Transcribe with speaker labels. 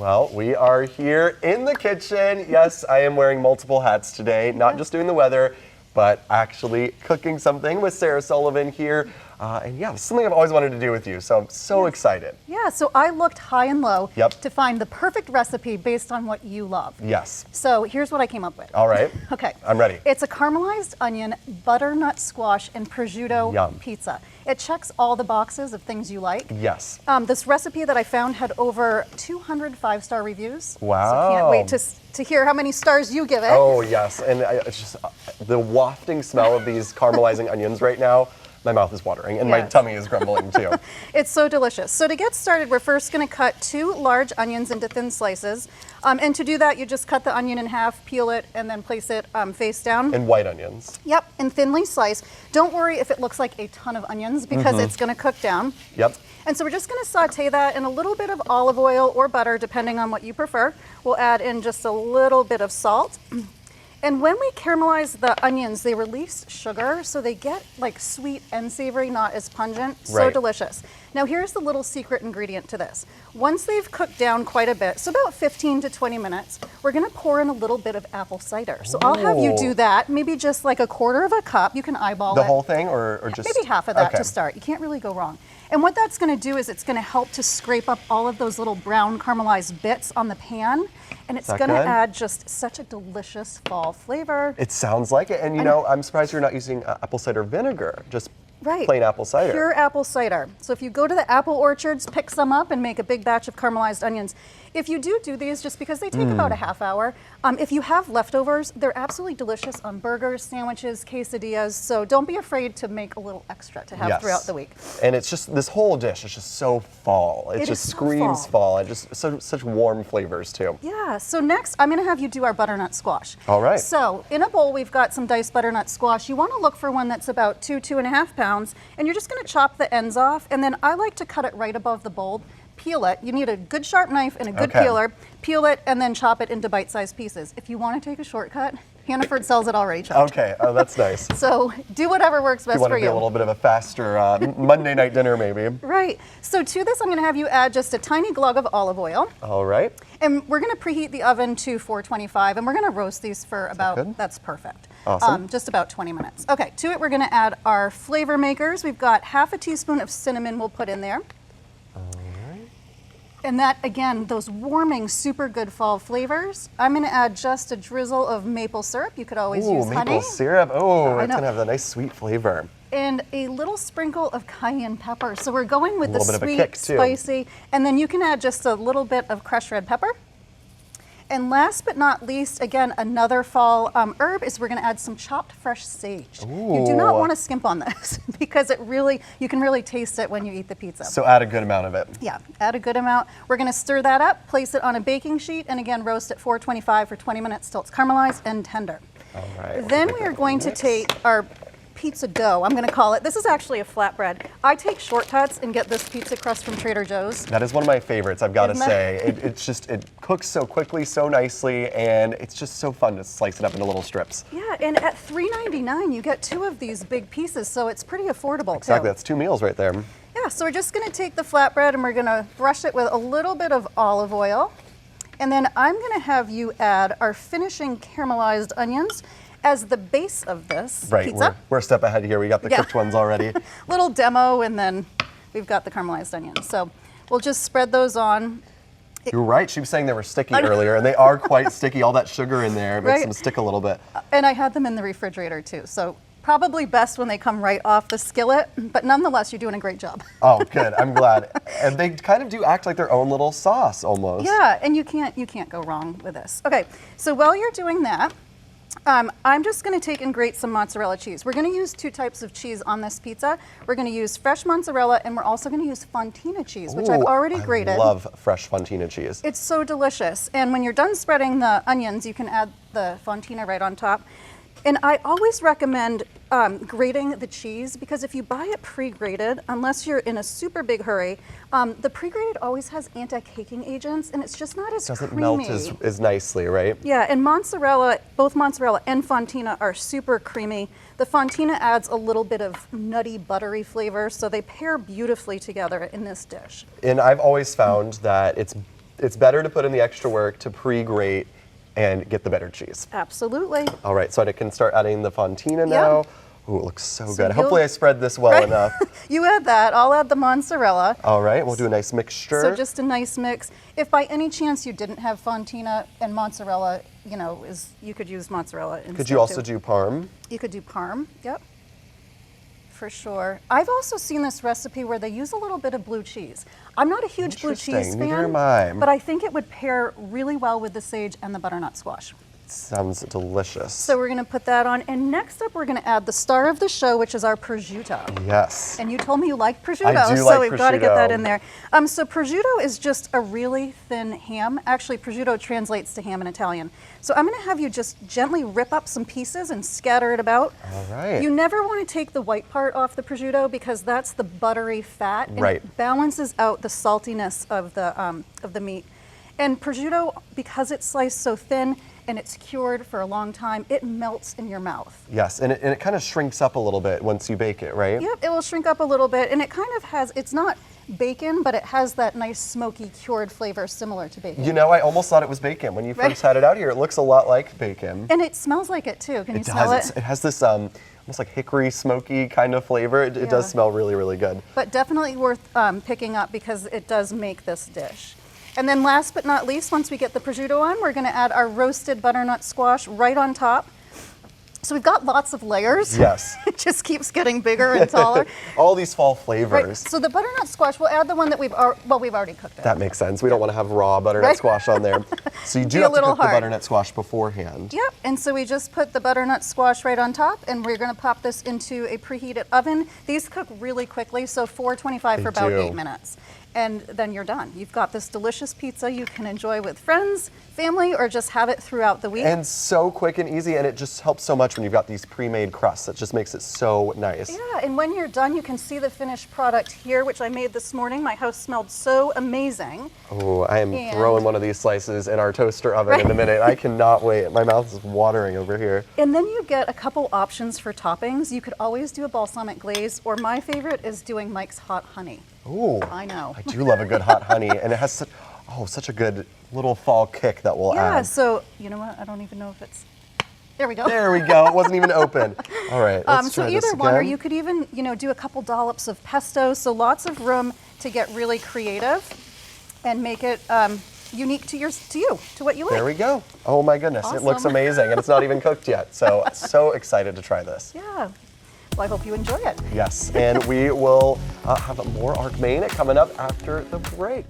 Speaker 1: Well, we are here in the kitchen. Yes, I am wearing multiple hats today, not just doing the weather, but actually cooking something with Sara Sullivan here. And yeah, it's something I've always wanted to do with you, so I'm so excited.
Speaker 2: Yeah, so I looked high and low to find the perfect recipe based on what you love.
Speaker 1: Yes.
Speaker 2: So here's what I came up with.
Speaker 1: All right.
Speaker 2: Okay.
Speaker 1: I'm ready.
Speaker 2: It's a caramelized onion, butternut squash, and prosciutto pizza. It checks all the boxes of things you like.
Speaker 1: Yes.
Speaker 2: This recipe that I found had over 200 5-star reviews.
Speaker 1: Wow.
Speaker 2: So can't wait to hear how many stars you give it.
Speaker 1: Oh, yes. And it's just the wafting smell of these caramelizing onions right now. My mouth is watering and my tummy is grumbling too.
Speaker 2: It's so delicious. So to get started, we're first going to cut 2 large onions into thin slices. And to do that, you just cut the onion in half, peel it, and then place it face down.
Speaker 1: And white onions.
Speaker 2: Yep, and thinly sliced. Don't worry if it looks like a ton of onions because it's going to cook down.
Speaker 1: Yep.
Speaker 2: And so we're just going to saute that in a little bit of olive oil or butter, depending on what you prefer. We'll add in just a little bit of salt. And when we caramelize the onions, they release sugar, so they get like sweet and savory, not as pungent. So delicious. Now here's the little secret ingredient to this. Once they've cooked down quite a bit, so about 15 to 20 minutes, we're gonna pour in a little bit of apple cider. So I'll have you do that, maybe just like a 1/4 cup. You can eyeball
Speaker 1: the
Speaker 2: it.
Speaker 1: whole thing or just?
Speaker 2: Maybe half of that to start. You can't really go wrong. And what that's gonna do is it's gonna help to scrape up all of those little brown caramelized bits on the pan. And it's gonna add just such a delicious fall flavor.
Speaker 1: It sounds like it. And you know, I'm surprised you're not using apple cider vinegar, just plain apple cider.
Speaker 2: Pure apple cider. So if you go to the apple orchards, pick some up and make a big batch of caramelized onions. If you do these, just because they take about a half hour, if you have leftovers, they're absolutely delicious on burgers, sandwiches, quesadillas. So don't be afraid to make a little extra to have throughout the week.
Speaker 1: And it's just, this whole dish is just so fall. It just screams fall. And just such warm flavors too.
Speaker 2: Yeah, so next I'm gonna have you do our butternut squash.
Speaker 1: All right.
Speaker 2: So in a bowl, we've got some diced butternut squash. You wanna look for one that's about 2.5 pounds, and you're just gonna chop the ends off, and then I like to cut it right above the bulb. Peel it. You need a good sharp knife and a good peeler. Peel it and then chop it into bite-sized pieces. If you want to take a shortcut, Hannaford sells it already chopped.
Speaker 1: Okay, oh, that's nice.
Speaker 2: So do whatever works best for you.
Speaker 1: You want to be a little bit of a faster Monday night dinner maybe.
Speaker 2: Right. So to this, I'm going to have you add just a tiny glug of olive oil.
Speaker 1: All right.
Speaker 2: And we're going to preheat the oven to 425, and we're going to roast these for about, that's perfect.
Speaker 1: Awesome.
Speaker 2: Just about 20 minutes. Okay, to it we're going to add our flavor makers. We've got half a teaspoon of cinnamon we'll put in there. And that, again, those warming, super good fall flavors. I'm going to add just a drizzle of maple syrup. You could always use honey.
Speaker 1: Maple syrup. Oh, it's going to have a nice sweet flavor.
Speaker 2: And a little sprinkle of cayenne pepper. So we're going with the sweet,
Speaker 1: kick,
Speaker 2: spicy. And then you can add just a little bit of crushed red pepper. And last but not least, again, another fall herb is we're going to add some chopped fresh sage. You do not want to skimp on this because you can really taste it when you eat the pizza.
Speaker 1: So add a good amount of it.
Speaker 2: Yeah, add a good amount. We're going to stir that up, place it on a baking sheet, and again, roast at 425 for 20 minutes till it's caramelized and tender.
Speaker 1: All right.
Speaker 2: Then we are going to take our pizza dough, I'm going to call it. This is actually a flatbread. I take shortcuts and get this pizza crust from Trader Joe's.
Speaker 1: That is one of my favorites, I've got to say. It cooks so quickly, so nicely, and it's just so fun to slice it up into little strips.
Speaker 2: Yeah, and at $3.99 you get 2 of these big pieces, so it's pretty affordable too.
Speaker 1: Exactly, that's 2 meals right there.
Speaker 2: Yeah, so we're just going to take the flatbread and we're going to brush it with a little bit of olive oil. And then I'm going to have you add our finishing caramelized onions as the base of this pizza.
Speaker 1: We're a step ahead here. We got the cooked ones already.
Speaker 2: Little demo, and then we've got the caramelized onions. So we'll just spread those on.
Speaker 1: You're right. She was saying they were sticky earlier, and they are quite sticky. All that sugar in there makes them stick a little bit.
Speaker 2: And I had them in the refrigerator too. So probably best when they come right off the skillet, but nonetheless, you're doing a great job.
Speaker 1: Oh, good. I'm glad. And they kind of do act like their own little sauce almost.
Speaker 2: Yeah, and you can't go wrong with this. Okay, so while you're doing that, I'm just going to take and grate some mozzarella cheese. We're going to use 2 types of cheese on this pizza. We're going to use fresh mozzarella, and we're also going to use fontina cheese, which I've already grated.
Speaker 1: I love fresh fontina cheese.
Speaker 2: It's so delicious. And when you're done spreading the onions, you can add the fontina right on top. And I always recommend grating the cheese, because if you buy it pre-grated, unless you're in a super big hurry, the pre-grated always has anti-caking agents, and it's just not as
Speaker 1: doesn't
Speaker 2: creamy.
Speaker 1: melt as nicely, right?
Speaker 2: Yeah, and mozzarella, both mozzarella and fontina are super creamy. The fontina adds a little bit of nutty, buttery flavor, so they pair beautifully together in this dish.
Speaker 1: And I've always found that it's it's better to put in the extra work to pre-grate and get the better cheese.
Speaker 2: Absolutely.
Speaker 1: All right, so I can start adding the fontina now. Ooh, it looks so good.
Speaker 2: you'll-
Speaker 1: Hopefully I spread this well enough.
Speaker 2: You add that. I'll add the mozzarella.
Speaker 1: All right, we'll do a nice mixture.
Speaker 2: So just a nice mix. If by any chance you didn't have fontina and mozzarella, you know, you could use mozzarella instead.
Speaker 1: Could you also
Speaker 2: too.
Speaker 1: do parm?
Speaker 2: You could do parm. Yep. For sure. I've also seen this recipe where they use a little bit of blue cheese. I'm not a huge blue cheese
Speaker 1: Interesting,
Speaker 2: fan,
Speaker 1: neither am I.
Speaker 2: but I think it would pair really well with the sage and the butternut squash.
Speaker 1: Sounds delicious.
Speaker 2: So we're going to put that on. And next up, we're going to add the star of the show, which is our prosciutto.
Speaker 1: Yes.
Speaker 2: And you told me you like prosciutto,
Speaker 1: I do
Speaker 2: so
Speaker 1: like
Speaker 2: we've got to get that
Speaker 1: prosciutto.
Speaker 2: in there. So prosciutto is just a really thin ham. Actually, prosciutto translates to ham in Italian. So I'm going to have you just gently rip up some pieces and scatter it about.
Speaker 1: All right.
Speaker 2: You never want to take the white part off the prosciutto because that's the buttery fat, and
Speaker 1: Right.
Speaker 2: it balances out the saltiness of the meat. And prosciutto, because it's sliced so thin and it's cured for a long time, it melts in your mouth.
Speaker 1: Yes, and it kind of shrinks up a little bit once you bake it, right?
Speaker 2: Yep, it will shrink up a little bit, and it kind of has, it's not bacon, but it has that nice smoky cured flavor similar to bacon.
Speaker 1: You know, I almost thought it was bacon. When you
Speaker 2: Right.
Speaker 1: first had it out here, it looks a lot like bacon.
Speaker 2: And it smells like it too. Can you
Speaker 1: It
Speaker 2: smell
Speaker 1: does.
Speaker 2: it?
Speaker 1: It has this almost like hickory, smoky kind of flavor. It
Speaker 2: Yeah.
Speaker 1: does smell really, really good.
Speaker 2: But definitely worth picking up because it does make this dish. And then last but not least, once we get the prosciutto on, we're gonna add our roasted butternut squash right on top. So we've got lots of layers.
Speaker 1: Yes.
Speaker 2: It just keeps getting bigger and taller.
Speaker 1: All these fall
Speaker 2: Right.
Speaker 1: flavors.
Speaker 2: So the butternut squash, we'll add the one that we've already cooked it.
Speaker 1: That makes sense. We don't want to have raw butternut
Speaker 2: Right.
Speaker 1: squash on there. So you do
Speaker 2: Be a
Speaker 1: have to
Speaker 2: little
Speaker 1: cook the
Speaker 2: hard.
Speaker 1: butternut squash beforehand.
Speaker 2: Yep, and so we just put the butternut squash right on top, and we're gonna pop this into a preheated oven. These cook really quickly, so 425 for
Speaker 1: They
Speaker 2: about
Speaker 1: do.
Speaker 2: 8 minutes. And then you're done. You've got this delicious pizza you can enjoy with friends, family, or just have it throughout the week.
Speaker 1: And so quick and easy, and it just helps so much when you've got these pre-made crusts. It just makes it so nice.
Speaker 2: Yeah, and when you're done, you can see the finished product here, which I made this morning. My house smelled so amazing.
Speaker 1: Oh, I am
Speaker 2: And-
Speaker 1: throwing one of these slices in our toaster oven in a minute. I cannot wait. My mouth is watering over here.
Speaker 2: And then you get a couple options for toppings. You could always do a balsamic glaze, or my favorite is doing Mike's hot honey.
Speaker 1: Ooh,
Speaker 2: I know.
Speaker 1: I do love a good hot honey, and it has such a good little fall kick that we'll
Speaker 2: Yeah,
Speaker 1: add.
Speaker 2: so you know what? I don't even know if it's. There we go.
Speaker 1: There we go. It wasn't even open. All right, let's
Speaker 2: So
Speaker 1: try this
Speaker 2: either one, or
Speaker 1: again.
Speaker 2: you could even, do a couple dollops of pesto. So lots of room to get really creative and make it unique to what you like.
Speaker 1: There we go. Oh my goodness, it looks
Speaker 2: Awesome.
Speaker 1: amazing, and it's not even cooked yet. So excited to try this.
Speaker 2: Yeah. Well, I hope you enjoy it.
Speaker 1: Yes, and we will have more Arc Maine coming up after the break.